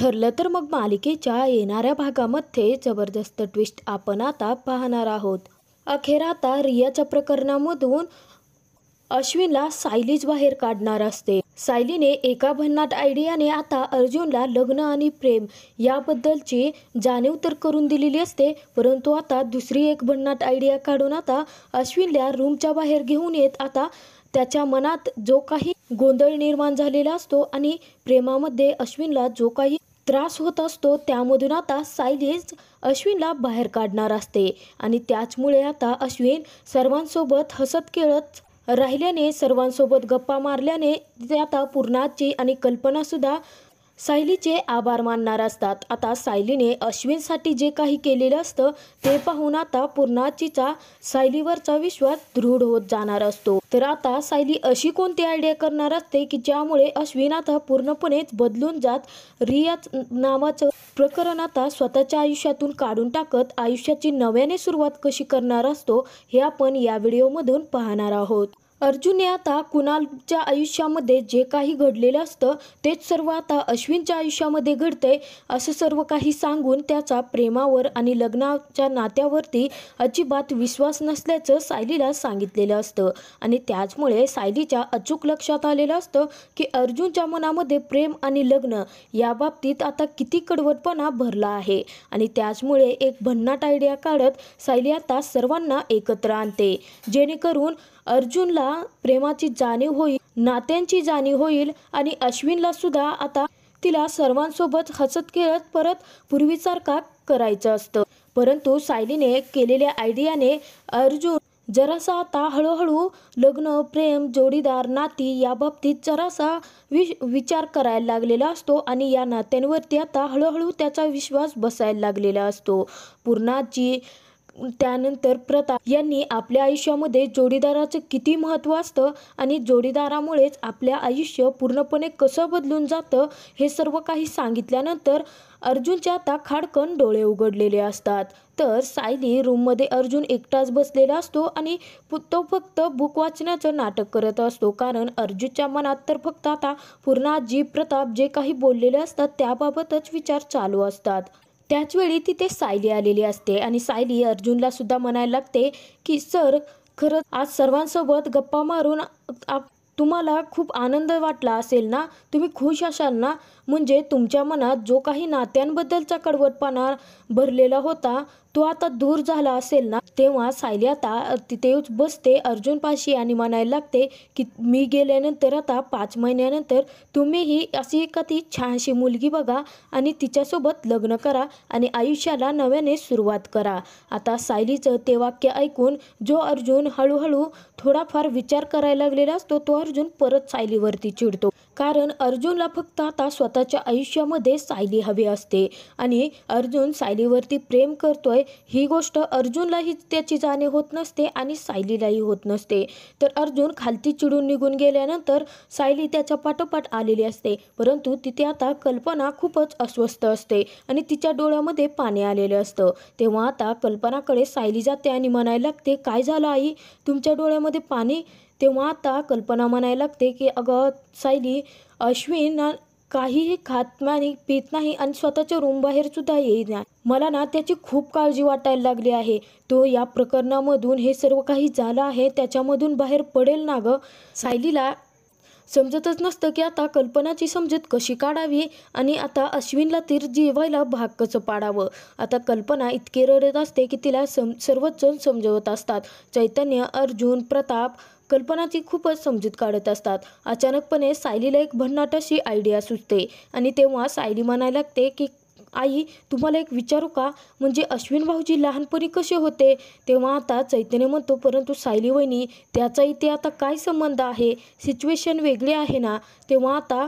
ठरलं तर मग मालिकेच्या येणाऱ्या भागामध्ये जबरदस्त ट्विस्ट आपण आता पाहणार आहोत। अखेर आता रियाच्या प्रकरणामधून अश्विनला सायलीच बाहेर काढणार असते। सायलीने एका भन्नाट आयडियाने आता अर्जुनला लग्न आणि प्रेम याबद्दलची जाणीव तर करून दिलेली असते, परंतु आता दुसरी एक भन्नाट आयडिया काढून आता अश्विनला रूमच्या बाहेर घेऊन येत आता त्याच्या मनात जो काही गोंधळ निर्माण झालेला असतो आणि प्रेमामध्ये अश्विनला जो काही त्रास होत असतो त्यामधून आता सायलीच अश्विनला बाहेर काढणार असते। आणि त्याचमुळे आता अश्विन सर्वांसोबत हसत खेळत राहिल्याने, सर्वांसोबत गप्पा मारल्याने ते आता पूर्णाची आणि कल्पनासुद्धा सायलीचे आभार मानणार असतात। आता सायलीने अश्विनसाठी जे काही केलेलं असतं ते पाहून आता पूर्णाचीचा सायलीवरचा विश्वास दृढ होत जाणार असतो। तर आता सायली अशी कोणती आयडिया करणार असते की ज्यामुळे अश्विन आता पूर्णपणेच बदलून जात रिया नावाचं प्रकरण आता स्वतःच्या आयुष्यातून काढून टाकत आयुष्याची नव्याने सुरुवात कशी करणार असतो हे आपण या व्हिडिओमधून पाहणार आहोत। अर्जुनने आता कुणालच्या आयुष्यामध्ये जे काही घडलेलं असतं तेच सर्व आता अश्विनच्या आयुष्यामध्ये घडतंय असं सर्व काही सांगून त्याचा प्रेमावर आणि लग्नाच्या नात्यावरती अजिबात विश्वास नसल्याचं सायलीला सांगितलेलं असतं। आणि त्याचमुळे सायलीच्या अचूक लक्षात आलेलं असतं की अर्जुनच्या मनामध्ये प्रेम आणि लग्न याबाबतीत आता किती कडवटपणा भरला आहे। आणि त्याचमुळे एक भन्नाट आयडिया काढत सायली आता सर्वांना एकत्र आणते, जेणेकरून अर्जुनला प्रेमाची जाणीव होईल, नात्यांची जाणीव होईल आणि अश्विनला सुद्धा आता तिला सर्वांसोबत हसत खेळत परत पूर्वीसारखा करायचं असतं। परंतु सायलीने केलेल्या आयडियाने अर्जुन जरासा आता हळूहळू लग्न, प्रेम, जोडीदार, नाती याबाबतीत जरासा विचार करायला लागलेला असतो आणि या नात्यांवरती आता हळूहळू त्याचा विश्वास बसायला लागलेला असतो। पूर्णाची त्यानंतर प्रताप यांनी आपल्या आयुष्यामध्ये जोडीदाराचं किती महत्त्व असतं आणि जोडीदारामुळेच आपल्या आयुष्य पूर्णपणे कसं बदलून जातं हे सर्व काही सांगितल्यानंतर अर्जुनच्या आता खाडकन डोळे उघडलेले असतात। तर सायली रूममध्ये अर्जुन एकटाच बसलेला असतो आणि तो फक्त बुक वाचण्याचं नाटक करत असतो, कारण अर्जुनच्या मनात तर फक्त आता पूर्णाजी, प्रताप जे काही बोललेले असतात त्याबाबतच विचार चालू असतात। त्याचवेळी तिथे सायली आलेली असते आणि सायली अर्जुनला सुद्धा म्हणायला लागते की सर, खरंच आज सर्वांसोबत गप्पा मारून तुम्हाला खूप आनंद वाटला असेल ना, तुम्ही खुश असाल ना, म्हणजे तुमच्या मनात जो काही नात्यांबद्दलचा कडवटपणा भरलेला होता तो आता दूर झाला असेल ना। तेव्हा सायली आता तिथे बसते अर्जुनपाशी आणि म्हणायला लागते की मी गेल्यानंतर आता 5 महिन्यानंतर तुम्हीही अशी एखादी छानशी मुलगी बघा आणि तिच्यासोबत लग्न करा आणि आयुष्याला नव्याने सुरुवात करा। आता सायलीचं ते वाक्य ऐकून जो अर्जुन हळूहळू थोडाफार विचार करायला लागलेला असतो तो अर्जुन परत सायलीवरती चिडतो, कारण अर्जुनला फक्त आता स्वतःच्या आयुष्यामध्ये सायली हवी असते आणि अर्जुन सायलीवरती प्रेम करतोय ही गोष्ट अर्जुनलाही त्याची जाणीव होत नसते आणि सायलीलाही होत नसते। तर अर्जुन खालती चिडून निघून गेल्यानंतर सायली त्याच्या पाठोपाठ आलेली असते, परंतु तिथे आता कल्पना खूपच अस्वस्थ असते आणि तिच्या डोळ्यामध्ये पाणी आलेलं असतं। तेव्हा आता कल्पनाकडे सायली जाते आणि म्हणायला लागते, काय झालं आई, तुमच्या डोळ्यामध्ये पाणी? तेव्हा आता कल्पना म्हणायला लागते की अगं सायली, अश्विन काहीही खात नाही, पित नाही आणि स्वतःच्या रूम बाहेर सुद्धा येत नाही। मला ना त्याची खूप काळजी वाटायला लागली आहे। तो या प्रकरणामधून हे सर्व काही झालं आहे त्याच्यामधून बाहेर पडेल ना गं। सायलीला समजतच नसतं की आता कल्पनाची समजूत कशी काढावी आणि आता अश्विनला तीर जिवायला भाग कसं पाडावं। आता कल्पना इतके रडत असते की तिला सर्वच जण समजवत असतात। चैतन्य, अर्जुन, प्रताप कल्पनाची खूपच समजूत काढत असतात। अचानकपणे सायलीला एक भन्नाट अशी आयडिया सुचते आणि तेव्हा सायली म्हणायला लागते की आई, तुम्हाला एक विचारू का, म्हणजे अश्विन भाऊजी लहानपणी कसे होते? तेव्हा आता चैतन्य म्हणतो, परंतु सायली वहिनी, त्याचा इथे आता काय संबंध आहे, सिच्युएशन वेगळी आहे ना। तेव्हा आता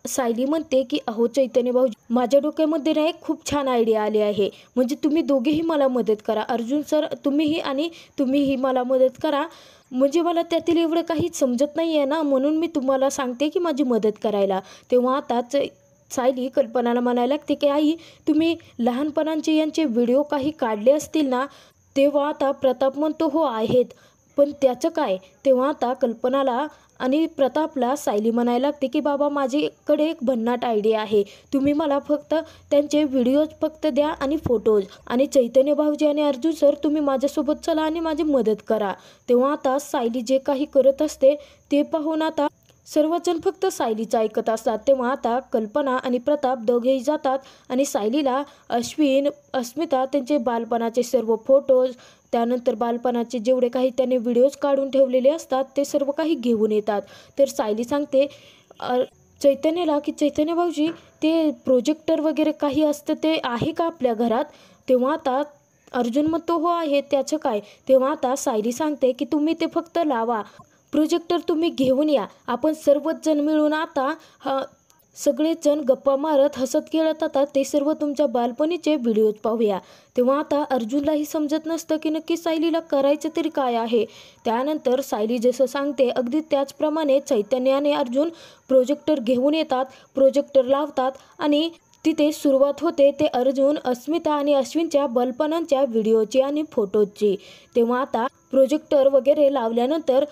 सायली म्हणते की अहो चैतन्य भाऊजी, माझ्या डोक्यामध्ये ना एक खूप छान आयडिया आली आहे, म्हणजे तुम्ही दोघेही मला मदत करा, अर्जुन सर तुम्हीही आणि तुम्हीही मला मदत करा, म्हणजे मला त्यातील एवढं काही समजत नाही आहे ना, म्हणून मी तुम्हाला सांगते की माझी मदत करायला। तेव्हा आता सायली कल्पनाला म्हणायला लागते की आई, तुम्ही लहानपणाचे यांचे व्हिडिओ काही काढले असतील ना? तेव्हा आता प्रताप म्हणतो, हो आहेत, पण त्याचं काय? तेव्हा आता कल्पनाला आणि प्रतापला सायली म्हणायला लागते की बाबा माझ्याकडे एक भन्नाट आयडिया आहे, तुम्ही मला फक्त त्यांचे व्हिडिओज फक्त द्या आणि फोटोज, आणि चैतन्य भाऊजी आणि अर्जुन सर तुम्ही माझ्यासोबत चला आणि माझी मदत करा. तेव्हा आता सायली जे काही करत असते ते पाहून आता सर्वजण फक्त सायलीचं ऐकत असतात. तेव्हा आता कल्पना आणि प्रताप दोघेही जातात आणि सायलीला अश्विन, अस्मिता त्यांचे बालपणाचे सर्व फोटोज, त्यानंतर बालपणाचे जेवढे काही त्याने व्हिडिओज काढून ठेवलेले असतात ते सर्व काही घेऊन येतात. तर सायली सांगते चैतन्यला की चैतन्य भाऊजी ते प्रोजेक्टर वगैरे काही असतं ते आहे का आपल्या घरात? तेव्हा आता अर्जुन म्हणतो हो आहे, त्याचं काय? तेव्हा आता सायली सांगते की तुम्ही ते फक्त लावा, प्रोजेक्टर तुम्ही घेऊन या, आपण सर्वच जण मिळून आता सगळेच जण गप्पा मारत हसत खेळत आता ते सर्व तुमच्या बालपणीचे व्हिडिओज पाहूया. तेव्हा आता अर्जुनलाही समजत नसतं की नक्की सायलीला करायचं तरी काय आहे. त्यानंतर सायली जसं सांगते अगदी त्याचप्रमाणे चैतन्य आणि अर्जुन प्रोजेक्टर घेऊन येतात, प्रोजेक्टर लावतात आणि तिथे सुरुवात होते ते अर्जुन, अस्मिता आणि अश्विनच्या बालपणांच्या व्हिडिओची आणि फोटोची. तेव्हा आता प्रोजेक्टर वगैरे लावल्यानंतर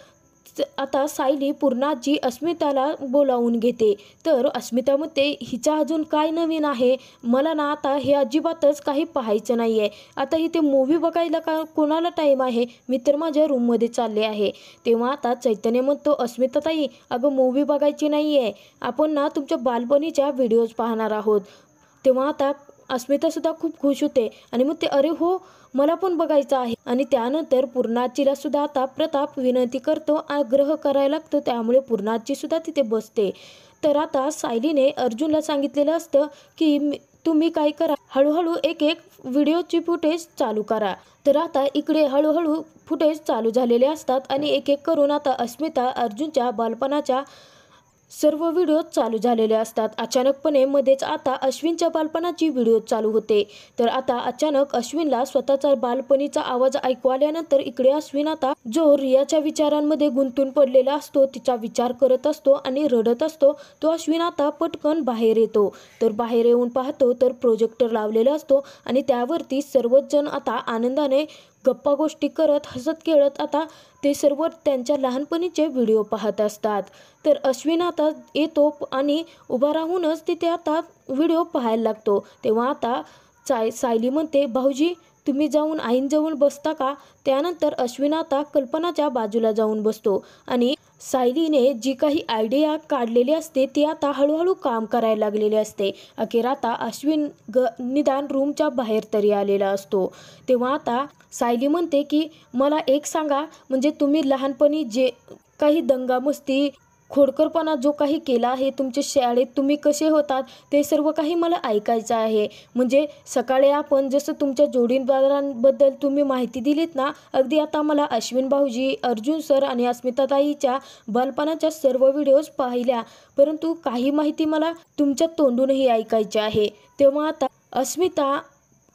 आता सायली पूर्णाजी अस्मिताला बोलावून घेते. तर अस्मिता म्हणते हिचा अजून काय नवीन आहे, मला ना आता हे अजिबातच काही पाहायचं नाही आहे. आता इथे मूव्ही बघायला का कोणाला टाईम आहे, मी तर माझ्या रूममध्ये चालले आहे. तेव्हा आता चैतन्य म्हणतो अस्मिता ताई अगं मूव्ही बघायची नाही आहे, आपण ना तुमच्या बालपणीच्या व्हिडिओज पाहणार आहोत. तेव्हा आता अस्मितासुद्धा खूप खुश होते आणि मग ते अरे हो मला पण बघायचं आहे. आणि त्यानंतर पूर्णाजीला सुद्धा आता प्रताप विनंती करतो, आग्रह करायला लागतो, त्यामुळे पूर्णाजी सुद्धा तिथे बसते. तर आता सायलीने अर्जुनला सांगितलेलं असतं की तुम्ही काय करा, हळूहळू एक एक व्हिडिओची फुटेज चालू करा. तर आता इकडे हळूहळू फुटेज चालू झालेले असतात आणि एक एक करून आता अस्मिता अर्जुनच्या बालपणाच्या सर्व व्हिडिओ चालू झालेले असतात. अचानकपणे मध्येच आता अश्विनच्या बालपणाची व्हिडिओ चालू होते. तर आता अचानक अश्विनला स्वतःचा बालपणीचा आवाज ऐकू आल्यानंतर इकडे अश्विन आता जो रियाच्या विचारांमध्ये गुंतून पडलेला असतो, तिचा विचार करत असतो आणि रडत असतो, तो अश्विन आता पटकन बाहेर येतो. तर बाहेर येऊन पाहतो तर प्रोजेक्टर लावलेला असतो आणि त्यावरती सर्वच जण आता आनंदाने गप्पा गोष्टी करत हसत खेळत आता ते सर्व त्यांच्या लहानपणीचे व्हिडिओ पाहत असतात. तर अश्विन आता येतो आणि उभा राहूनच तिथे आता व्हिडिओ पाहायला लागतो. तेव्हा आता सायली म्हणते भाऊजी तुम्ही जाऊन आईंजवळ बसता का? त्यानंतर अश्विन आता कल्पनाच्या बाजूला जाऊन बसतो आणि सायलीने जी काही आयडिया काढलेली असते ती आता हळूहळू काम करायला लागलेली असते. अखेर आता अश्विन निदान रूमच्या बाहेर तरी आलेला असतो. तेव्हा आता सायली म्हणते की मला एक सांगा, म्हणजे तुम्ही लहानपणी जे काही दंगामस्ती खोडकरपणा जो काही केला आहे तुमच्या शाळेत, तुम्ही कसे होतात ते सर्व काही मला ऐकायचं आहे. म्हणजे सकाळी आपण जसं तुमच्या जोडीदारांबद्दल तुम्ही माहिती दिलीत ना, अगदी आता मला अश्विन भाऊजी, अर्जुन सर आणि अस्मिताताईच्या बालपणाच्या सर्व व्हिडिओज पाहिल्या, परंतु काही माहिती मला तुमच्या तोंडूनही ऐकायची आहे. तेव्हा आता अस्मिता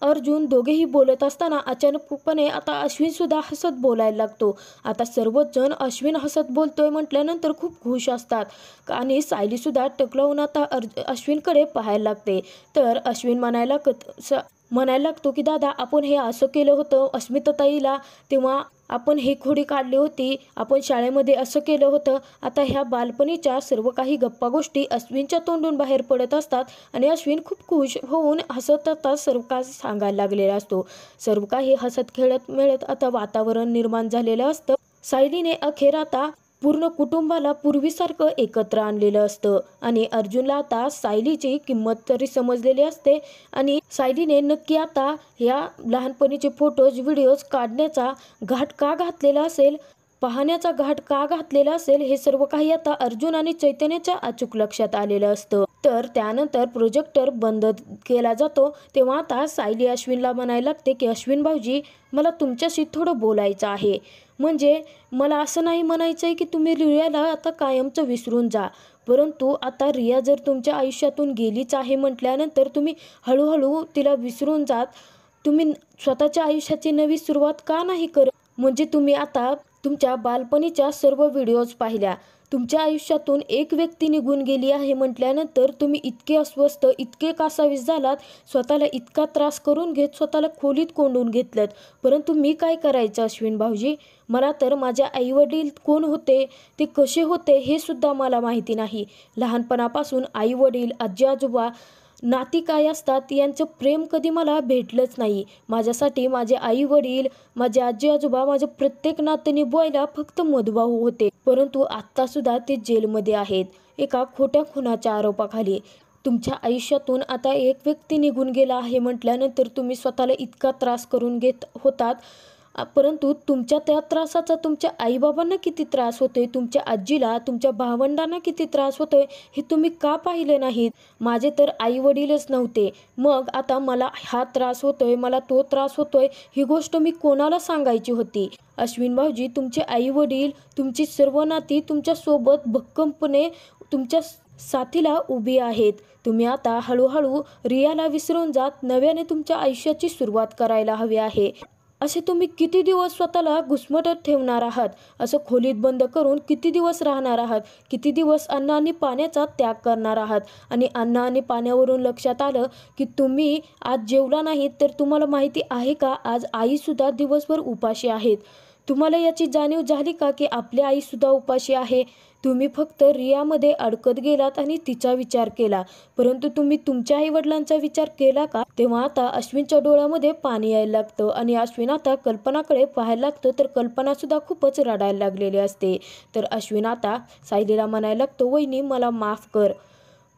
अर्जुन दोघेही बोलत असताना अचानकपणे आता अश्विनसुद्धा हसत बोलायला लागतो. आता सर्वच जण अश्विन हसत बोलतोय म्हटल्यानंतर खूप खुश असतात आणि सायलीसुद्धा टकलावून आता अश्विनकडे पाहायला लागते. तर अश्विन म्हणायला लागतो की दादा आपण हे असं केलं होतं अस्मिताताईला, तेव्हा आपण हे खोडी काढली होती, आपण शाळेमध्ये असं केलं होतं. आता ह्या बालपणीच्या सर्व काही गप्पा गोष्टी अश्विनच्या तोंडून बाहेर पडत असतात आणि अश्विन खूप खुश होऊन हसत आता सर्व काही सांगायला लागलेला असतो. सर्व काही हसत खेळत मिळत आता वातावरण निर्माण झालेलं असतं. सायलीने अखेर आता पूर्ण कुटुंबाला पूर्वीसारखं एकत्र आणलेलं असतं आणि अर्जुनला आता सायलीची किंमत तरी समजलेली असते आणि सायलीने नक्की आता या लहानपणीचे फोटोज व्हिडिओज काढण्याचा घाट का घातलेला असेल, पाहण्याचा घाट का घातलेला असेल, हे सर्व काही आता अर्जुन आणि चैतन्याच्या अचूक लक्षात आलेलं असतं. तर त्यानंतर प्रोजेक्टर बंद केला जातो. तेव्हा आता सायली अश्विनला म्हणायला लागते की अश्विन भाऊजी मला तुमच्याशी थोडं बोलायचं आहे. म्हणजे मला असं नाही म्हणायचं आहे की तुम्ही रियाला आता कायमचं विसरून जा, परंतु आता रिया जर तुमच्या आयुष्यातून गेलीच आहे म्हटल्यानंतर तुम्ही हळूहळू तिला विसरून जात, तुम्ही स्वतःच्या आयुष्याची नवी सुरुवात का नाही करत? म्हणजे तुम्ही आता तुमच्या बालपणीच्या सर्व व्हिडिओज पाहिल्या, तुमच्या आयुष्यातून एक व्यक्ती निघून गेली आहे म्हटल्यानंतर तुम्ही इतके अस्वस्थ, इतके कासावीस झालात, स्वतःला इतका त्रास करून घेत स्वतःला खोलीत कोंडून घेतलंत. परंतु मी काय करायचं अश्विन भाऊजी? मला तर माझे आईवडील कोण होते, ते कसे होते हे सुद्धा मला माहिती नाही. लहानपणापासून आईवडील, आजी आजोबा, नाती काय असतात यांचं प्रेम कधी मला भेटलंच नाही. माझ्यासाठी माझे आई वडील, माझे आजी आजोबा, माझं प्रत्येक नातं निभवायला फक्त मधुभाऊ होते. परंतु आत्तासुद्धा ते जेलमध्ये आहेत एका खोट्या खुनाच्या आरोपाखाली. तुमच्या आयुष्यातून आता एक व्यक्ती निघून गेला आहे म्हटल्यानंतर तुम्ही स्वतःला इतका त्रास करून घेत होतात. परंतु तुमच्या त्या त्रासाचा तुमच्या आईबाबांना किती त्रास होतोय, तुमच्या आजीला, तुमच्या भावंडांना किती त्रास होतोय हे तुम्ही का पाहिलं नाहीत? माझे तर आईवडीलच नव्हते, मग आता मला हा त्रास होतोय, मला तो त्रास होतोय, ही गोष्ट मी कोणाला सांगायची होती? अश्विन भाऊजी, तुमचे आईवडील, तुमची सर्व नाती तुमच्यासोबत भक्कमपणे तुमच्या साथीला उभी आहेत. तुम्ही आता हळूहळू रियाला विसरून जात नव्याने तुमच्या आयुष्याची सुरुवात करायला हवी आहे. असे तुम्ही किती दिवस स्वतःला घुसमटत ठेवणार आहात? असं खोलीत बंद करून किती दिवस राहणार आहात? किती दिवस अन्न आणि पाण्याचा त्याग करणार आहात? आणि अन्न आणि पाण्यावरून लक्षात आलं की तुम्ही आज जेवला नाहीत, तर तुम्हाला माहिती आहे का आज आईसुद्धा दिवसभर उपाशी आहेत. तुम्हाला याची जाणीव झाली का की आपली आईसुद्धा उपाशी आहे? तुम्ही फक्त रियामध्ये अडकत गेलात आणि तिचा विचार केला, परंतु तुम्ही तुमच्या आईवडिलांचा विचार केला का? तेव्हा आता अश्विनच्या डोळ्यामध्ये पाणी यायला लागतं आणि अश्विन आता कल्पनाकडे पाहायला लागतं, तर कल्पनासुद्धा खूपच रडायला लागलेली असते. तर अश्विन आता सायलीला म्हणायला लागतो, वहिनी मला माफ कर.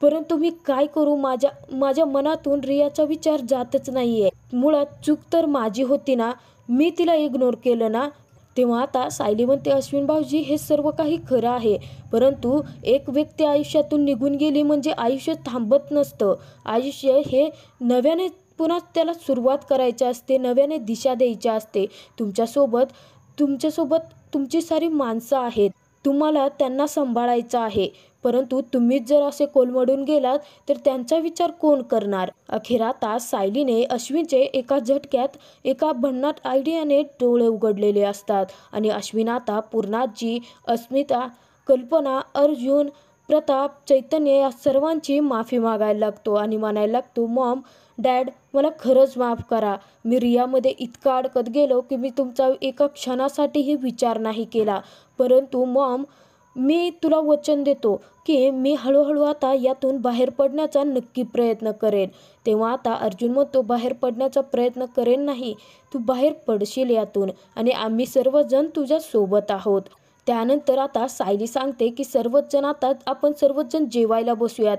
परंतु मी काय करू? माझ्या मनातून रियाचा विचार जातच नाहीये. मुळात चूक तर माझी होती ना, मी तिला इग्नोर केलं ना. तेव्हा आता सायली म्हणते, अश्विन भाऊजी हे सर्व काही खरं आहे, परंतु एक व्यक्ती आयुष्यातून निघून गेली म्हणजे आयुष्य थांबत नसतं. आयुष्य हे नव्याने पुन्हा त्याला सुरुवात करायची असते, नव्याने दिशा द्यायची असते. तुमच्यासोबत तुमची सारी माणसं आहेत, तुम्हाला त्यांना सांभाळायचं आहे. परंतु तुम्हीच जर असे कोलमडून गेलात तर त्यांचा विचार कोण करणार? अखेर आता सायलीने अश्विनचे एका झटक्यात, एका भन्नाट आयडियाने डोळे उघडलेले असतात आणि अश्विन आता पूर्णाजी, अस्मिता, कल्पना, अर्जुन, प्रताप, चैतन्य या सर्वांची माफी मागायला लागतो आणि म्हणायला लागतो, मॉम, डॅड, मला खरंच माफ करा. मी रियामध्ये इतका अडकत गेलो की मी तुमचा एका क्षणासाठीही विचार नाही केला. परंतु मॉम, मी तुला वचन देतो की मी हळूहळू आता यातून बाहेर पडण्याचा नक्की प्रयत्न करेन. तेव्हा आता अर्जुन म्हणतो, बाहेर पडण्याचा प्रयत्न करेन नाही, तू बाहेर पडशील यातून आणि आम्ही सर्वजण तुझ्या सोबत आहोत. त्यानंतर आता सायली सांगते की आपण सर्वजण जेवायला बसूयात.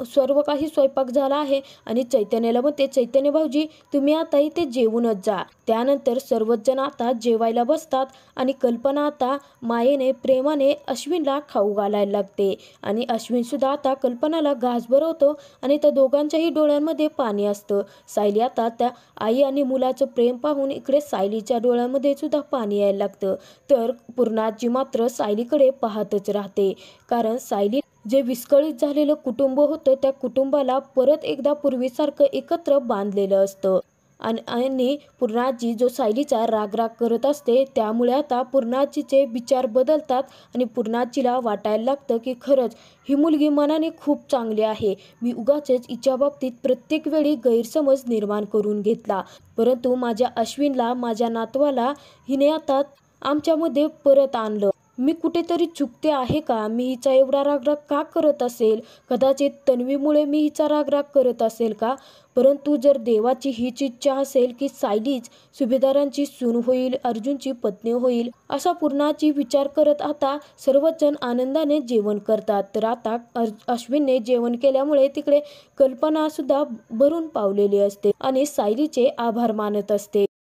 सर्व काही स्वयंपाक झाला आहे आणि चैतन्याला म्हणते, चैतन्य भाऊजी तुम्ही आता इथे जेवूनच जा. त्यानंतर सर्वजण आता जेवायला बसतात आणि कल्पना आता मायेने, प्रेमाने अश्विनला खाऊ घालायला लागते आणि अश्विनसुद्धा आता कल्पनाला घास भरवतो आणि त्या दोघांच्याही डोळ्यांमध्ये पाणी असतं. सायली आता त्या आई आणि मुलाचं प्रेम पाहून इकडे सायलीच्या डोळ्यामध्ये सुद्धा पाणी यायला लागतं. तर पूर्णाजी मात्र सायलीकडे पाहतच राहते, कारण सायली जे विस्कळीत झालेलं कुटुंब होतं त्या कुटुंबाला परत एकदा पूर्वीसारखं एकत्र बांधलेलं असतं. आणि पूर्णाजी जो सायलीचा राग करत असते, त्यामुळे आता पूर्णाजीचे विचार बदलतात आणि पूर्णाजीला वाटायला लागतं की खरंच ही मुलगी मनाने खूप चांगली आहे. मी उगाचच हिच्या बाबतीत प्रत्येक वेळी गैरसमज निर्माण करून घेतला, परंतु माझ्या अश्विनला, माझ्या नातवाला हिने आता आमच्यामध्ये परत आणलं. मी कुठेतरी चुकते आहे का? मी हिचा एवढा राग का करत असेल? कदाचित तन्वीमुळे मी हिचा राग करत असेल का? परंतु जर देवाची हीच इच्छा असेल की सायलीच सुभेदारांची सून होईल, अर्जुनची पत्नी होईल, असा पूर्णाची विचार करत आता सर्वजण आनंदाने जेवण करतात. तर आता अश्विनने जेवण केल्यामुळे तिकडे कल्पना सुद्धा भरून पावलेली असते आणि सायलीचे आभार मानत असते.